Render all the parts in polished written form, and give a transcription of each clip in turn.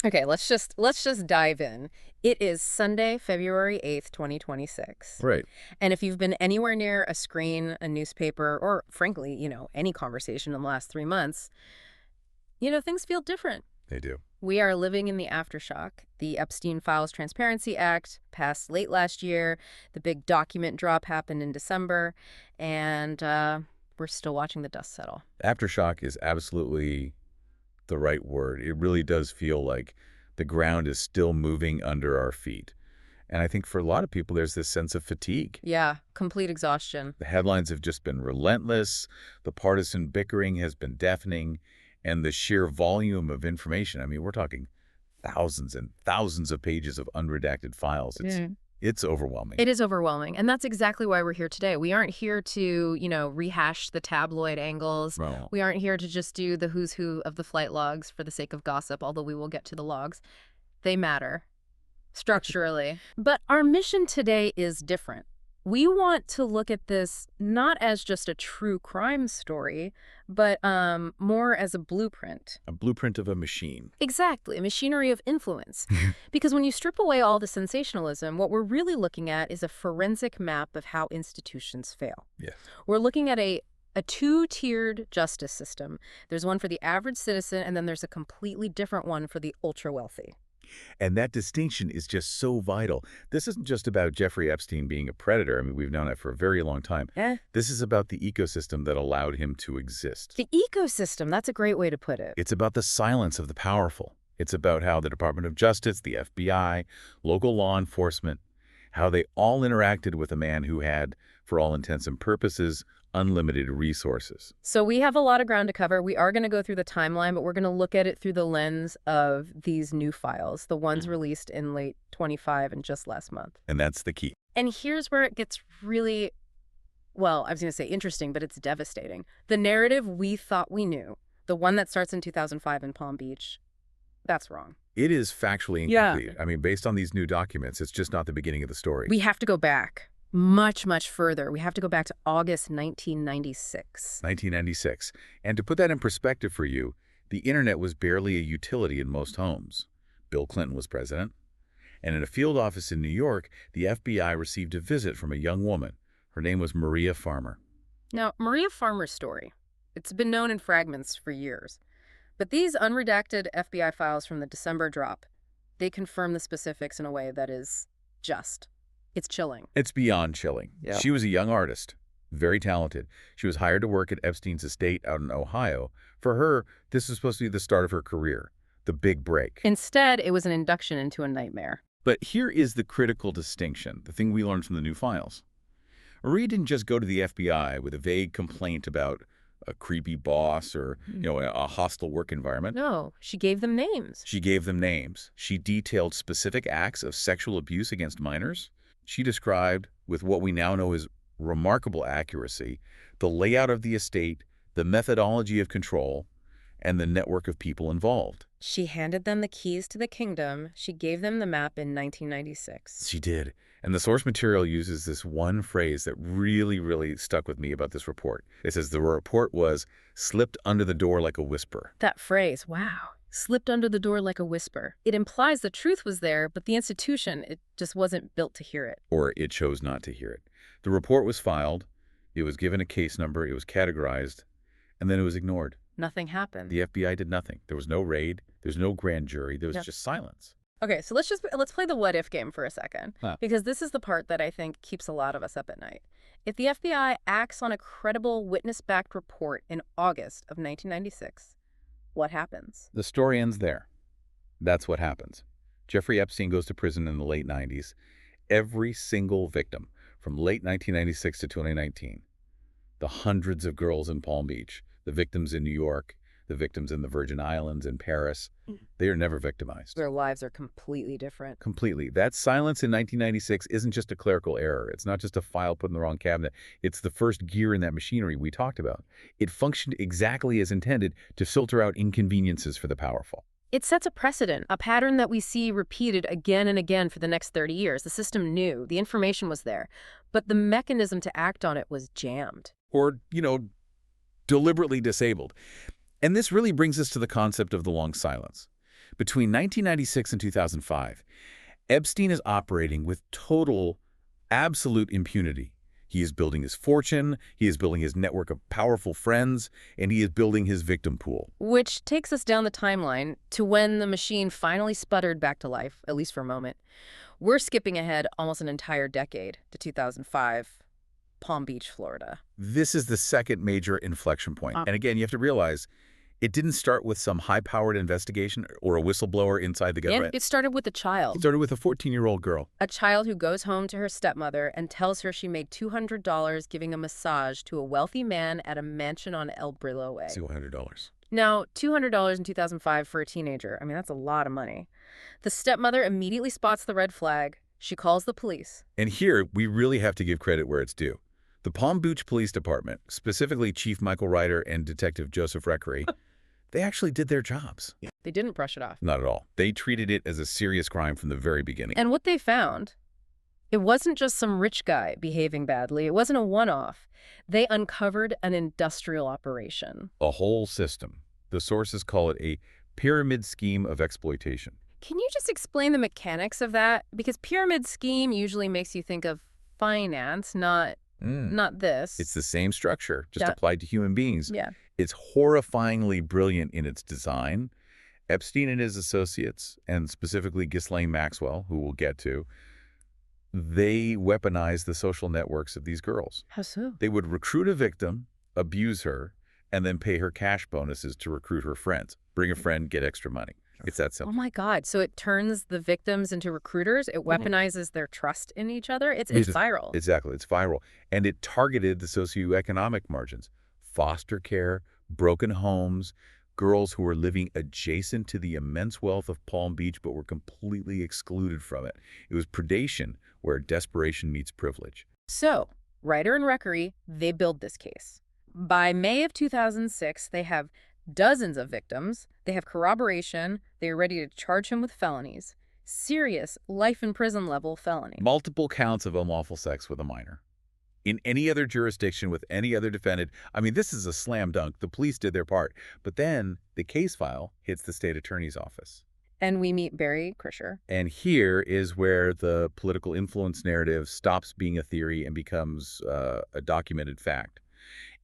Okay, let's just dive in. It is Sunday, February 8th, 2026. Right. And if you've been anywhere near a screen, a newspaper, or frankly, any conversation in the last 3 months, things feel different. They do. We are living in the aftershock. The Epstein Files Transparency Act passed late last year. The big document drop happened in December. And we're still watching the dust settle. Aftershock is absolutely the right word. It really does feel like the ground is still moving under our feet. And I think for a lot of people, there's this sense of fatigue. Yeah, complete exhaustion. The headlines have just been relentless. The partisan bickering has been deafening. And the sheer volume of information, I mean, we're talking thousands and thousands of pages of unredacted files. It's overwhelming. It is overwhelming. And that's exactly why we're here today. We aren't here to, rehash the tabloid angles. No. We aren't here to just do the who's who of the flight logs for the sake of gossip, although we will get to the logs. They matter structurally. But our mission today is different. We want to look at this not as just a true crime story, but more as a blueprint. A blueprint of a machine. Exactly, a machinery of influence. Because when you strip away all the sensationalism, what we're really looking at is a forensic map of how institutions fail. Yes. We're looking at a two-tiered justice system. There's one for the average citizen, and then there's a completely different one for the ultra-wealthy. And that distinction is just so vital. This isn't just about Jeffrey Epstein being a predator. I mean, we've known that for a very long time. This is about the ecosystem that allowed him to exist. The ecosystem, that's a great way to put it. It's about the silence of the powerful. It's about how the Department of Justice, the FBI, local law enforcement, how they all interacted with a man who had, for all intents and purposes, unlimited resources. So we have a lot of ground to cover. We are going to go through the timeline, but we're going to look at it through the lens of these new files, the ones released in late 25 and just last month. And that's the key. And here's where it gets really, well, I was going to say interesting, but it's devastating. The narrative we thought we knew, the one that starts in 2005 in Palm Beach, that's wrong. It is factually incomplete. I mean, based on these new documents, it's just not the beginning of the story. We have to go back. Much, much further. We have to go back to August 1996. 1996. And to put that in perspective for you, the internet was barely a utility in most homes. Bill Clinton was president. And in a field office in New York, the FBI received a visit from a young woman. Her name was Maria Farmer. Now, Maria Farmer's story, it's been known in fragments for years. But these unredacted FBI files from the December drop, they confirm the specifics in a way that is just. It's chilling. It's beyond chilling. Yep. She was a young artist, very talented. She was hired to work at Epstein's estate out in Ohio. For her, this was supposed to be the start of her career, the big break. Instead, it was an induction into a nightmare. But here is the critical distinction, the thing we learned from the new files. Maria didn't just go to the FBI with a vague complaint about a creepy boss or, a hostile work environment. No, she gave them names. She gave them names. She detailed specific acts of sexual abuse against minors. She described, with what we now know is remarkable accuracy, the layout of the estate, the methodology of control, and the network of people involved. She handed them the keys to the kingdom. She gave them the map in 1996. She did. And the source material uses this one phrase that really, really stuck with me about this report. It says the report was slipped under the door like a whisper. That phrase, wow. Slipped under the door like a whisper. It implies the truth was there, but the institution, it just wasn't built to hear it. Or it chose not to hear it. The report was filed, it was given a case number, it was categorized, and then it was ignored. Nothing happened. The FBI did nothing. There was no raid, there was no grand jury, there was just silence. Okay, so let's play the what-if game for a second, because this is the part that I think keeps a lot of us up at night. If the FBI acts on a credible witness-backed report in August of 1996, what happens? The story ends there. That's what happens. Jeffrey Epstein goes to prison in the late 90s. Every single victim from late 1996 to 2019, the hundreds of girls in Palm Beach, the victims in New York, the victims in the Virgin Islands, in Paris, they are never victimized. Their lives are completely different. Completely. That silence in 1996 isn't just a clerical error. It's not just a file put in the wrong cabinet. It's the first gear in that machinery we talked about. It functioned exactly as intended to filter out inconveniences for the powerful. It sets a precedent, a pattern that we see repeated again and again for the next 30 years. The system knew, the information was there, but the mechanism to act on it was jammed. Or, deliberately disabled. And this really brings us to the concept of the long silence. Between 1996 and 2005, Epstein is operating with total, absolute impunity. He is building his fortune, he is building his network of powerful friends, and he is building his victim pool. Which takes us down the timeline to when the machine finally sputtered back to life, at least for a moment. We're skipping ahead almost an entire decade to 2005, Palm Beach, Florida. This is the second major inflection point. And again, you have to realize it didn't start with some high-powered investigation or a whistleblower inside the government. And it started with a child. It started with a 14-year-old girl. A child who goes home to her stepmother and tells her she made $200 giving a massage to a wealthy man at a mansion on El Brillo Way. $200. Now, $200 in 2005 for a teenager, I mean, that's a lot of money. The stepmother immediately spots the red flag. She calls the police. And here, we really have to give credit where it's due. The Palm Beach Police Department, specifically Chief Michael Ryder and Detective Giuffre, they actually did their jobs. They didn't brush it off. Not at all. They treated it as a serious crime from the very beginning. And what they found, it wasn't just some rich guy behaving badly. It wasn't a one-off. They uncovered an industrial operation. A whole system. The sources call it a pyramid scheme of exploitation. Can you just explain the mechanics of that? Because pyramid scheme usually makes you think of finance, not this. It's the same structure, just applied to human beings. Yeah. It's horrifyingly brilliant in its design. Epstein and his associates, and specifically Ghislaine Maxwell, who we'll get to, they weaponized the social networks of these girls. How so? They would recruit a victim, abuse her, and then pay her cash bonuses to recruit her friends. Bring a friend, get extra money. It's that simple. Oh my God. So it turns the victims into recruiters. It weaponizes their trust in each other. It's viral. Exactly. It's viral. And it targeted the socioeconomic margins. Foster care, broken homes, girls who were living adjacent to the immense wealth of Palm Beach but were completely excluded from it. It was predation where desperation meets privilege. So, Ryder and Reckery, they build this case. By May of 2006, they have dozens of victims. They have corroboration. They are ready to charge him with felonies. Serious life-in-prison level felony. Multiple counts of unlawful sex with a minor. In any other jurisdiction with any other defendant, I mean, this is a slam dunk. The police did their part. But then the case file hits the state attorney's office. And we meet Barry Krischer. And here is where the political influence narrative stops being a theory and becomes a documented fact.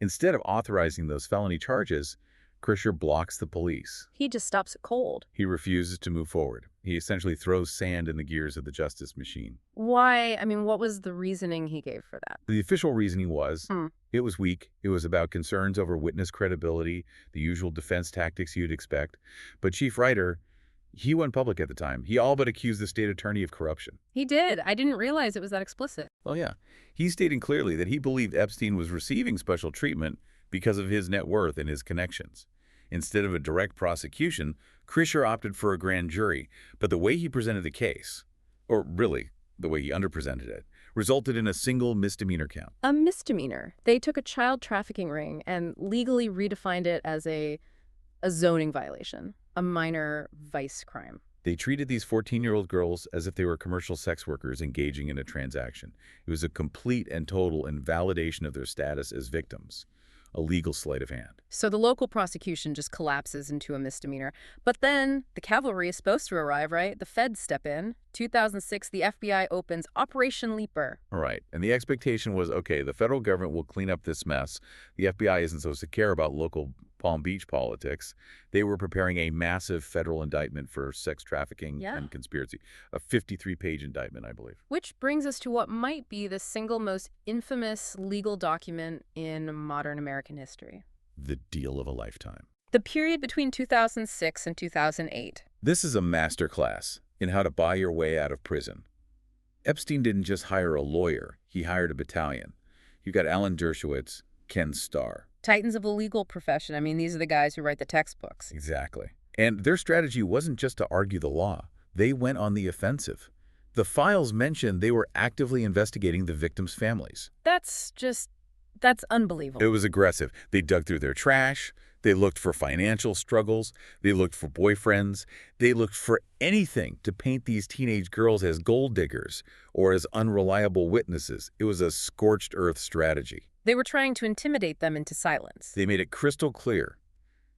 Instead of authorizing those felony charges, Krischer blocks the police. He just stops it cold. He refuses to move forward. He essentially throws sand in the gears of the justice machine. Why? I mean, what was the reasoning he gave for that? The official reasoning was it was weak. It was about concerns over witness credibility, the usual defense tactics you'd expect. But Chief Ryder, he went public at the time. He all but accused the state attorney of corruption. He did. I didn't realize it was that explicit. Well, yeah. He stated clearly that he believed Epstein was receiving special treatment because of his net worth and his connections. Instead of a direct prosecution, Krischer opted for a grand jury, but the way he presented the case, or really, the way he underpresented it, resulted in a single misdemeanor count. A misdemeanor. They took a child trafficking ring and legally redefined it as a zoning violation, a minor vice crime. They treated these 14-year-old girls as if they were commercial sex workers engaging in a transaction. It was a complete and total invalidation of their status as victims. A legal sleight of hand. So the local prosecution just collapses into a misdemeanor. But then the cavalry is supposed to arrive, right? The feds step in. 2006, the FBI opens Operation Leaper. All right. And the expectation was, okay, the federal government will clean up this mess. The FBI isn't supposed to care about local Palm Beach politics. They were preparing a massive federal indictment for sex trafficking and conspiracy. A 53-page indictment, I believe. Which brings us to what might be the single most infamous legal document in modern American history. The deal of a lifetime. The period between 2006 and 2008. This is a masterclass in how to buy your way out of prison. Epstein didn't just hire a lawyer. He hired a battalion. You got Alan Dershowitz, Ken Starr. Titans of the legal profession. I mean, these are the guys who write the textbooks. Exactly. And their strategy wasn't just to argue the law. They went on the offensive. The files mentioned they were actively investigating the victims' families. That's unbelievable. It was aggressive. They dug through their trash. They looked for financial struggles. They looked for boyfriends. They looked for anything to paint these teenage girls as gold diggers or as unreliable witnesses. It was a scorched earth strategy. They were trying to intimidate them into silence. They made it crystal clear.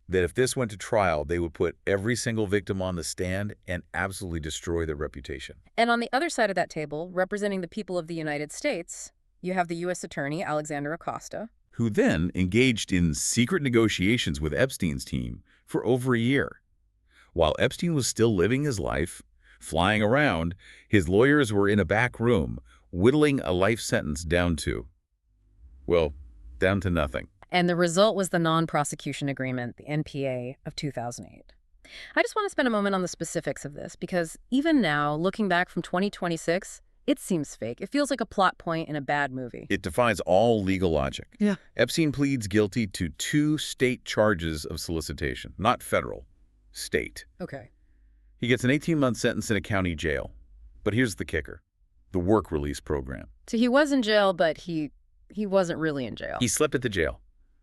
that if this went to trial, they would put every single victim on the stand and absolutely destroy their reputation. And on the other side of that table, representing the people of the United States, you have the U.S. Attorney Alexander Acosta, who then engaged in secret negotiations with Epstein's team for over a year. While Epstein was still living his life, flying around, his lawyers were in a back room, whittling a life sentence down to, well, down to nothing. and the result was the Non-Prosecution Agreement, the NPA, of 2008. I just want to spend a moment on the specifics of this because even now, looking back from 2026, it seems fake. It feels like a plot point in a bad movie. It defies all legal logic. Yeah. Epstein pleads guilty to 2 state charges of solicitation, not federal, state. Okay. He gets an 18-month sentence in a county jail. But here's the kicker, the work release program. So he was in jail, but he wasn't really in jail. He slept at the jail,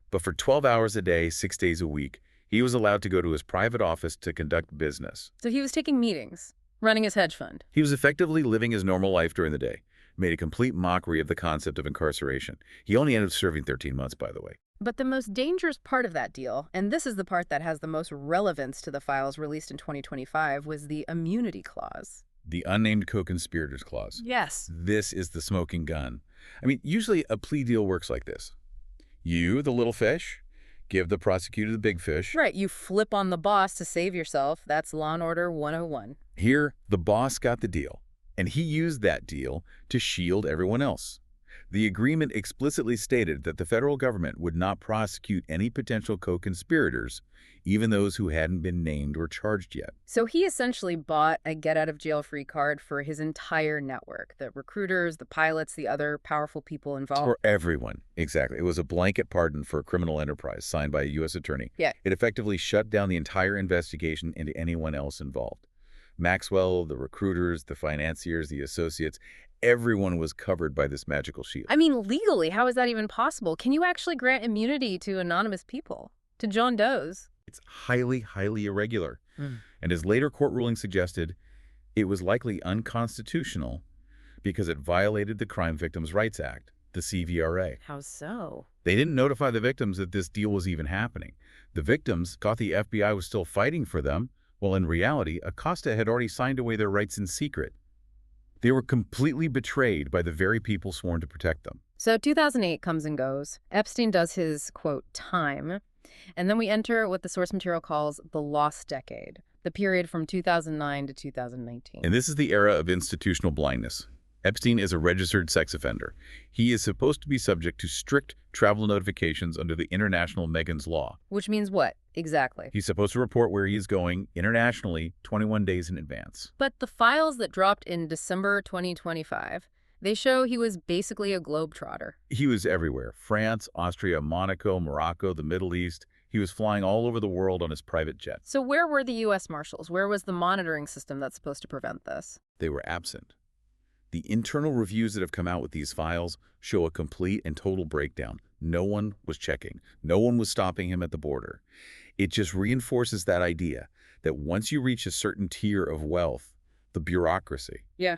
but for 12 hours a day, 6 days a week, he was allowed to go to his private office to conduct business. So he was taking meetings, running his hedge fund. He was effectively living his normal life during the day, made a complete mockery of the concept of incarceration. He only ended up serving 13 months, by the way. But the most dangerous part of that deal, and this is the part that has the most relevance to the files released in 2025, was the immunity clause. The unnamed co-conspirators clause. Yes. This is the smoking gun. I mean, usually a plea deal works like this. You, the little fish, give the prosecutor the big fish. Right, you flip on the boss to save yourself. That's Law and Order 101. Here, the boss got the deal, and he used that deal to shield everyone else. The agreement explicitly stated that the federal government would not prosecute any potential co-conspirators, even those who hadn't been named or charged yet. So he essentially bought a get-out-of-jail-free card for his entire network, the recruiters, the pilots, the other powerful people involved. For everyone, exactly. It was a blanket pardon for a criminal enterprise signed by a U.S. attorney. Yeah. It effectively shut down the entire investigation into anyone else involved. Maxwell, the recruiters, the financiers, the associates, everyone was covered by this magical shield. I mean, legally, how is that even possible? Can you actually grant immunity to anonymous people, to John Does? It's highly, highly irregular. And as later court ruling suggested, it was likely unconstitutional because it violated the Crime Victims' Rights Act, the CVRA. How so? They didn't notify the victims that this deal was even happening. The victims thought the FBI was still fighting for them, while in reality, Acosta had already signed away their rights in secret. They were completely betrayed by the very people sworn to protect them. So 2008 comes and goes. Epstein does his, quote, time. And then we enter what the source material calls the lost decade, the period from 2009 to 2019. And this is the era of institutional blindness. Epstein is a registered sex offender. He is supposed to be subject to strict travel notifications under the International Megan's Law. Which means what, exactly? He's supposed to report where he is going internationally 21 days in advance. But the files that dropped in December 2025, they show he was basically a globetrotter. He was everywhere. France, Austria, Monaco, Morocco, the Middle East. He was flying all over the world on his private jet. So where were the U.S. Marshals? Where was the monitoring system that's supposed to prevent this? They were absent. The internal reviews that have come out with these files show a complete and total breakdown. No one was checking. No one was stopping him at the border. It just reinforces that idea that once you reach a certain tier of wealth, the bureaucracy, Yeah.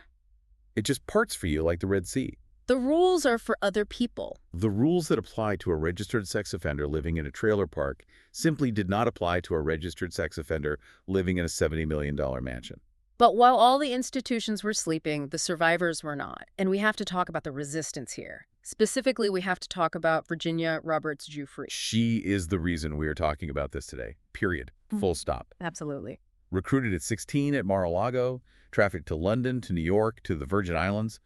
it just parts for you like the Red Sea. The rules are for other people. The rules that apply to a registered sex offender living in a trailer park simply did not apply to a registered sex offender living in a $70 million mansion. But while all the institutions were sleeping, the survivors were not. And we have to talk about the resistance here. Specifically, we have to talk about Virginia Roberts Giuffre. She is the reason we are talking about this today. Period. Full stop. Absolutely. Recruited at 16 at Mar-a-Lago, trafficked to London, to New York, to the Virgin Islands.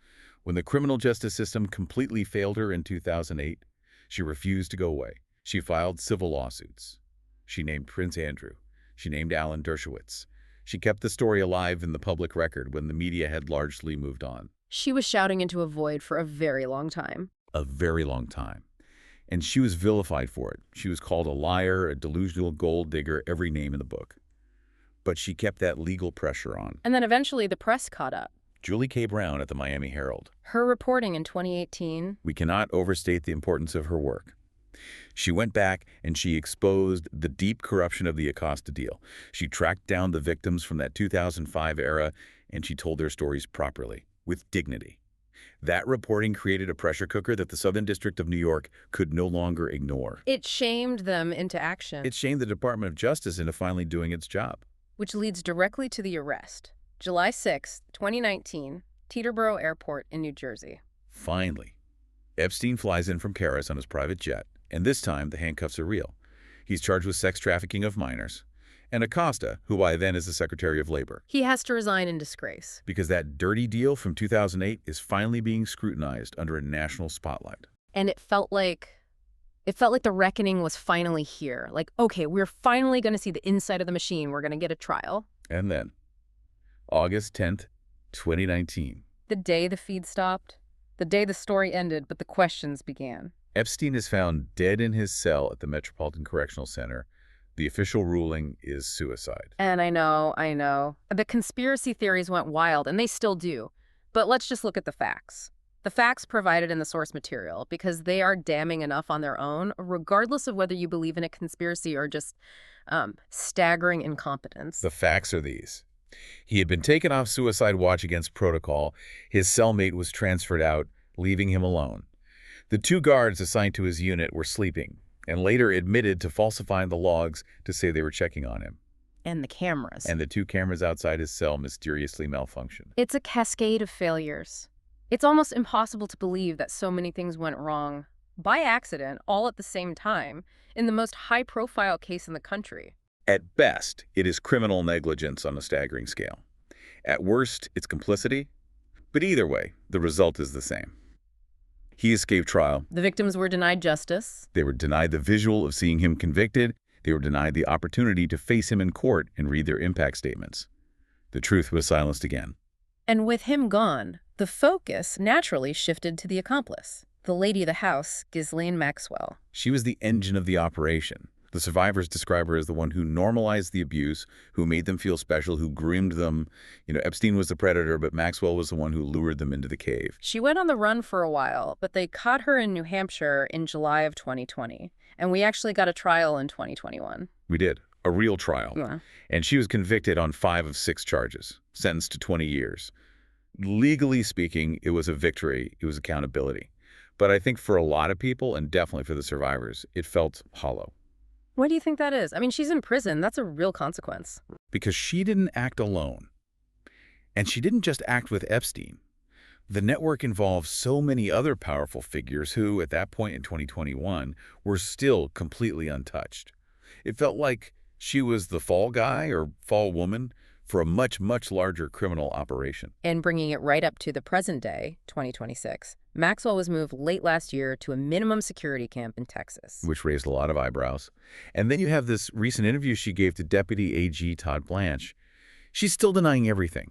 When the criminal justice system completely failed her in 2008, she refused to go away. She filed civil lawsuits. She named Prince Andrew. She named Alan Dershowitz. She kept the story alive in the public record when the media had largely moved on. She was shouting into a void for a very long time. A very long time. And she was vilified for it. She was called a liar, a delusional gold digger, every name in the book. But she kept that legal pressure on. And then eventually the press caught up. Julie K. Brown at the Miami Herald. Her reporting in 2018. We cannot overstate the importance of her work. She went back and she exposed the deep corruption of the Acosta deal. She tracked down the victims from that 2005 era and she told their stories properly, with dignity. That reporting created a pressure cooker that the Southern District of New York could no longer ignore. It shamed them into action. It shamed the Department of Justice into finally doing its job. Which leads directly to the arrest. July 6, 2019, Teterboro Airport in New Jersey. Finally, Epstein flies in from Paris on his private jet, and this time the handcuffs are real. He's charged with sex trafficking of minors. And Acosta, who by then is the Secretary of Labor. He has to resign in disgrace. Because that dirty deal from 2008 is finally being scrutinized under a national spotlight. And it felt like the reckoning was finally here. Like, okay, we're finally going to see the inside of the machine. We're going to get a trial. And then, August 10th, 2019. The day the feed stopped, the day the story ended, but the questions began. Epstein is found dead in his cell at the Metropolitan Correctional Center. The official ruling is suicide. And I know. The conspiracy theories went wild, and they still do. But let's just look at the facts. The facts provided in the source material, because they are damning enough on their own, regardless of whether you believe in a conspiracy or just staggering incompetence. The facts are these. He had been taken off suicide watch against protocol. His cellmate was transferred out, leaving him alone. The 2 guards assigned to his unit were sleeping, and later admitted to falsifying the logs to say they were checking on him. And the cameras. And the 2 cameras outside his cell mysteriously malfunctioned. It's a cascade of failures. It's almost impossible to believe that so many things went wrong, by accident, all at the same time, in the most high-profile case in the country. At best, it is criminal negligence on a staggering scale. At worst, it's complicity. But either way, the result is the same. He escaped trial. The victims were denied justice. They were denied the visual of seeing him convicted. They were denied the opportunity to face him in court and read their impact statements. The truth was silenced again. And with him gone, the focus naturally shifted to the accomplice, the lady of the house, Ghislaine Maxwell. She was the engine of the operation. The survivors describe her as the one who normalized the abuse, who made them feel special, who groomed them. Epstein was the predator, but Maxwell was the one who lured them into the cave. She went on the run for a while, but they caught her in New Hampshire in July of 2020. And we actually got a trial in 2021. We did. A real trial. Yeah. And she was convicted on 5 of 6 charges, sentenced to 20 years. Legally speaking, it was a victory. It was accountability. But I think for a lot of people, and definitely for the survivors, it felt hollow. Why do you think that is? I mean, she's in prison. That's a real consequence. Because she didn't act alone. And she didn't just act with Epstein. The network involved so many other powerful figures who, at that point in 2021, were still completely untouched. It felt like she was the fall guy or fall woman for a much, much larger criminal operation. And bringing it right up to the present day, 2026, Maxwell was moved late last year to a minimum security camp in Texas. Which raised a lot of eyebrows. And then you have this recent interview she gave to Deputy AG Todd Blanche. She's still denying everything.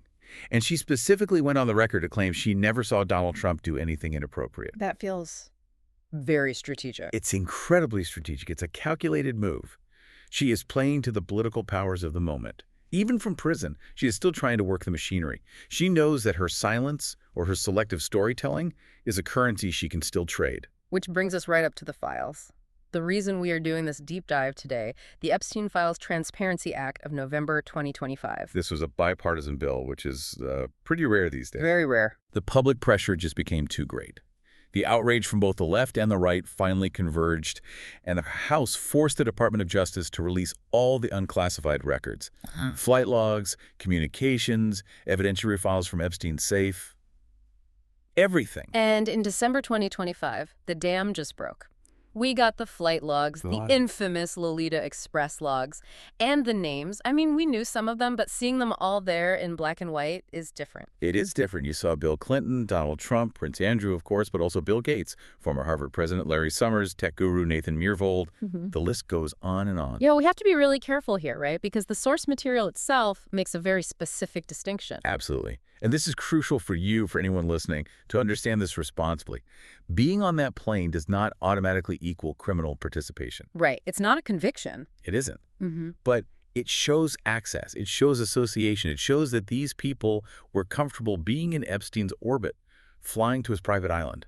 And she specifically went on the record to claim she never saw Donald Trump do anything inappropriate. That feels very strategic. It's incredibly strategic. It's a calculated move. She is playing to the political powers of the moment. Even from prison, she is still trying to work the machinery. She knows that her silence or her selective storytelling is a currency she can still trade. Which brings us right up to the files. The reason we are doing this deep dive today, the Epstein Files Transparency Act of November 2025. This was a bipartisan bill, which is pretty rare these days. Very rare. The public pressure just became too great. The outrage from both the left and the right finally converged, and the House forced the Department of Justice to release all the unclassified records. Flight logs, communications, evidentiary files from Epstein's safe. Everything. And in December 2025, the dam just broke. We got the flight logs, the infamous Lolita Express logs, and the names. I mean, we knew some of them, but seeing them all there in black and white is different. It is different. You saw Bill Clinton, Donald Trump, Prince Andrew, of course, but also Bill Gates, former Harvard president Larry Summers, tech guru Nathan Myhrvold. The list goes on and on. Yeah, we have to be really careful here, right? Because the source material itself makes a very specific distinction. Absolutely. And this is crucial for you, for anyone listening, to understand this responsibly. Being on that plane does not automatically equal criminal participation. Right. It's not a conviction. It isn't. But it shows access. It shows association. It shows that these people were comfortable being in Epstein's orbit, flying to his private island.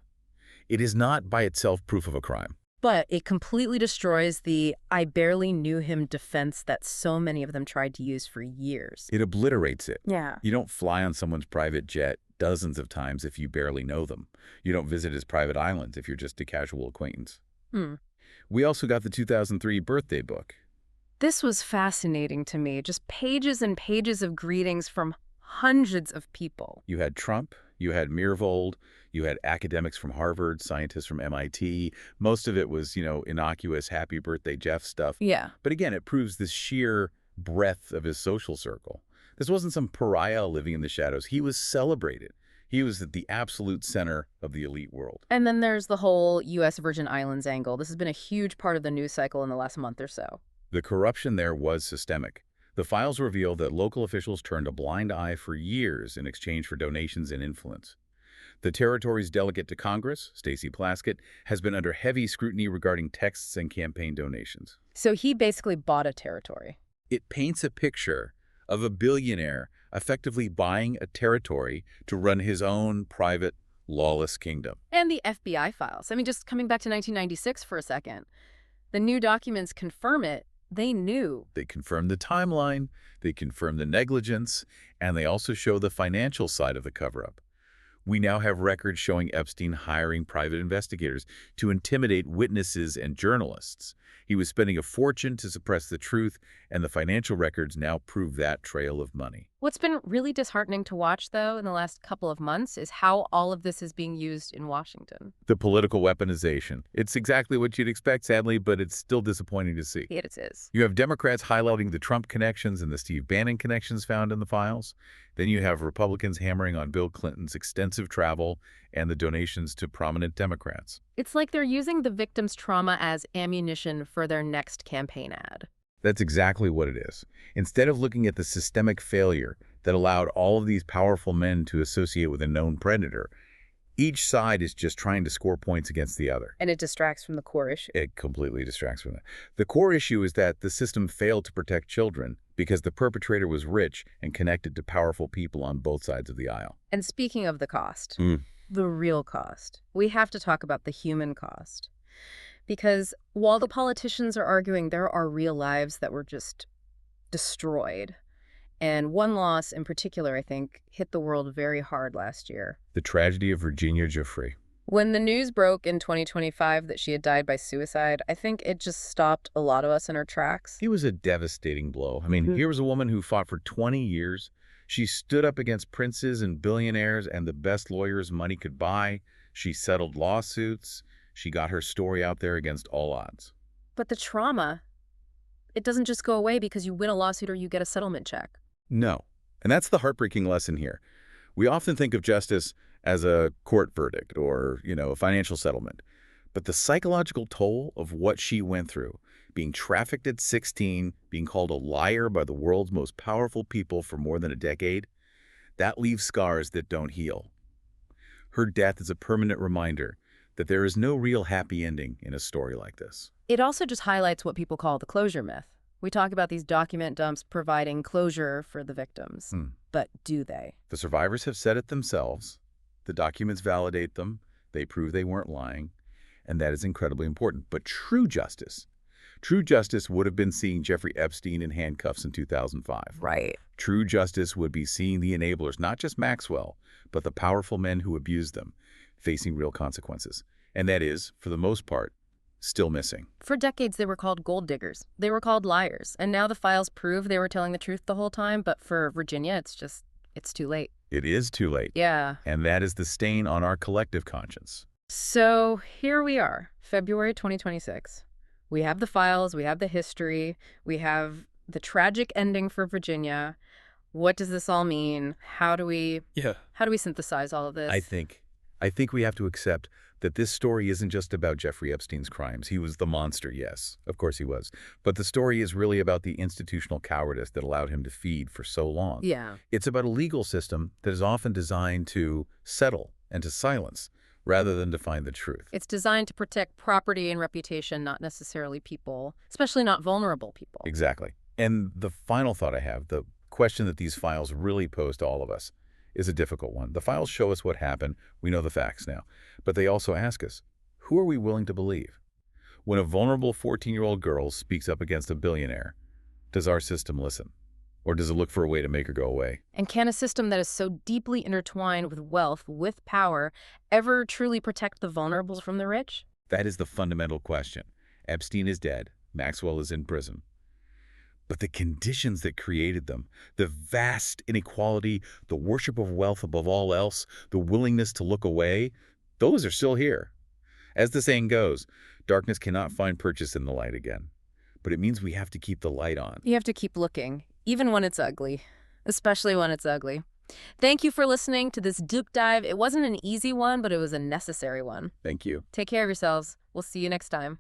It is not by itself proof of a crime. But it completely destroys the "I barely knew him" defense that so many of them tried to use for years. It obliterates it. Yeah. You don't fly on someone's private jet, dozens of times if you barely know them. You don't visit his private islands if you're just a casual acquaintance. Hmm. We also got the 2003 birthday book. This was fascinating to me, just pages and pages of greetings from hundreds of people. You had Trump, you had Mirvold, you had academics from Harvard, scientists from MIT. Most of it was, innocuous happy birthday Jeff stuff. Yeah. But again, it proves the sheer breadth of his social circle. This wasn't some pariah living in the shadows. He was celebrated. He was at the absolute center of the elite world. And then there's the whole U.S. Virgin Islands angle. This has been a huge part of the news cycle in the last month or so. The corruption there was systemic. The files reveal that local officials turned a blind eye for years in exchange for donations and influence. The territory's delegate to Congress, Stacey Plaskett, has been under heavy scrutiny regarding texts and campaign donations. So he basically bought a territory. It paints a picture of a billionaire effectively buying a territory to run his own private, lawless kingdom. And the FBI files. I mean, just coming back to 1996 for a second. The new documents confirm it. They knew. They confirm the timeline, they confirm the negligence, and they also show the financial side of the cover-up. We now have records showing Epstein hiring private investigators to intimidate witnesses and journalists. He was spending a fortune to suppress the truth, and the financial records now prove that trail of money. What's been really disheartening to watch, though, in the last couple of months is how all of this is being used in Washington. The political weaponization. It's exactly what you'd expect, sadly, but it's still disappointing to see. It is. You have Democrats highlighting the Trump connections and the Steve Bannon connections found in the files. Then you have Republicans hammering on Bill Clinton's extensive travel and the donations to prominent Democrats. It's like they're using the victim's trauma as ammunition for their next campaign ad. That's exactly what it is. Instead of looking at the systemic failure that allowed all of these powerful men to associate with a known predator, each side is just trying to score points against the other. And it distracts from the core issue. It completely distracts from that. The core issue is that the system failed to protect children because the perpetrator was rich and connected to powerful people on both sides of the aisle. And speaking of the cost, the real cost, we have to talk about the human cost. Because while the politicians are arguing there are real lives that were just destroyed, and one loss in particular, I think, hit the world very hard last year. The tragedy of Virginia Giuffre. When the news broke in 2025 that she had died by suicide, I think it just stopped a lot of us in our tracks. It was a devastating blow. I mean, here was a woman who fought for 20 years. She stood up against princes and billionaires and the best lawyers money could buy. She settled lawsuits. She got her story out there against all odds. But the trauma, it doesn't just go away because you win a lawsuit or you get a settlement check. No. And that's the heartbreaking lesson here. We often think of justice as a court verdict or, a financial settlement. But the psychological toll of what she went through, being trafficked at 16, being called a liar by the world's most powerful people for more than a decade, that leaves scars that don't heal. Her death is a permanent reminder that there is no real happy ending in a story like this. It also just highlights what people call the closure myth. We talk about these document dumps providing closure for the victims, but do they? The survivors have said it themselves. The documents validate them. They prove they weren't lying, and that is incredibly important. But true justice would have been seeing Jeffrey Epstein in handcuffs in 2005. Right. True justice would be seeing the enablers, not just Maxwell, but the powerful men who abused them, facing real consequences. And that is, for the most part, still missing. For decades, they were called gold diggers. They were called liars. And now the files prove they were telling the truth the whole time. But for Virginia, it's too late. It is too late. Yeah. And that is the stain on our collective conscience. So here we are, February 2026. We have the files, we have the history, we have the tragic ending for Virginia. What does this all mean? How do we synthesize all of this? I think we have to accept that this story isn't just about Jeffrey Epstein's crimes. He was the monster, yes. Of course he was. But the story is really about the institutional cowardice that allowed him to feed for so long. Yeah. It's about a legal system that is often designed to settle and to silence rather than to find the truth. It's designed to protect property and reputation, not necessarily people, especially not vulnerable people. Exactly. And the final thought I have, the question that these files really pose to all of us, is a difficult one. The files show us what happened. We know the facts now. But they also ask us, who are we willing to believe? When a vulnerable 14-year-old girl speaks up against a billionaire, does our system listen? Or does it look for a way to make her go away? And can a system that is so deeply intertwined with wealth, with power, ever truly protect the vulnerable from the rich? That is the fundamental question. Epstein is dead. Maxwell is in prison. But the conditions that created them, the vast inequality, the worship of wealth above all else, the willingness to look away, those are still here. As the saying goes, darkness cannot find purchase in the light again. But it means we have to keep the light on. You have to keep looking, even when it's ugly, especially when it's ugly. Thank you for listening to this deep dive. It wasn't an easy one, but it was a necessary one. Thank you. Take care of yourselves. We'll see you next time.